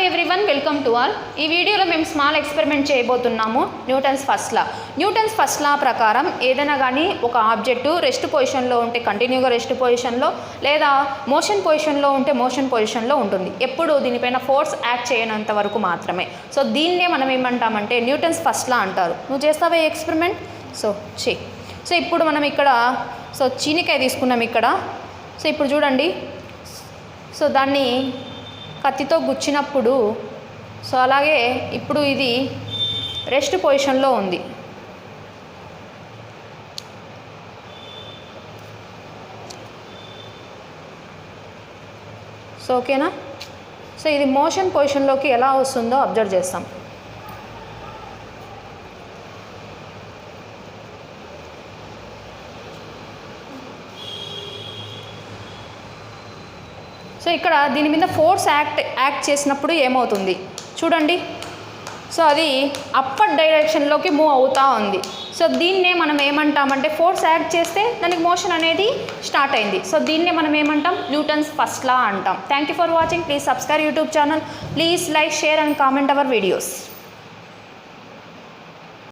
Everyone, welcome to all. ఈ వీడియోలో మేము స్మాల్ ఎక్స్పెరిమెంట్ చేయబోతున్నాము. న్యూటన్స్ ఫస్ట్ లా. న్యూటన్స్ ఫస్ట్ లా ప్రకారం ఏదైనా కానీ ఒక ఆబ్జెక్టు రెస్ట్ పొజిషన్లో ఉంటే కంటిన్యూగా రెస్ట్ పొజిషన్లో, లేదా మోషన్ పొజిషన్లో ఉంటే మోషన్ పొజిషన్లో ఉంటుంది. ఎప్పుడు దీనిపైన ఫోర్స్ యాక్ట్ చేయనంత వరకు మాత్రమే. సో దీన్నే మనం ఏమంటామంటే న్యూటన్స్ ఫస్ట్ లా అంటారు. నువ్వు చేస్తావే ఎక్స్పెరిమెంట్? సో సో ఇప్పుడు మనం ఇక్కడ చీనికాయ తీసుకున్నాం ఇక్కడ. సో ఇప్పుడు చూడండి, సో దాన్ని కత్తితో గుచ్చినప్పుడు అలాగే ఇప్పుడు ఇది రెస్ట్ పొజిషన్లో ఉంది. ఓకేనా? సో ఇది మోషన్ పొజిషన్లోకి ఎలా వస్తుందో అబ్జర్వ్ చేస్తాం. సో ఇక్కడ దీని మీద ఫోర్స్ యాక్ట్ చేసినప్పుడు ఏమవుతుంది చూడండి. సో అది అప్పర్ డైరెక్షన్లోకి మూవ్ అవుతూ ఉంది. సో దీన్నే మనం ఏమంటామంటే ఫోర్స్ యాక్ట్ చేస్తే దానికి మోషన్ అనేది స్టార్ట్ అయింది. సో దీన్నే మనం ఏమంటాం? న్యూటన్స్ ఫస్ట్ లా అంటాం. Thank you for watching. Please subscribe YouTube channel. Please like, share and comment our videos.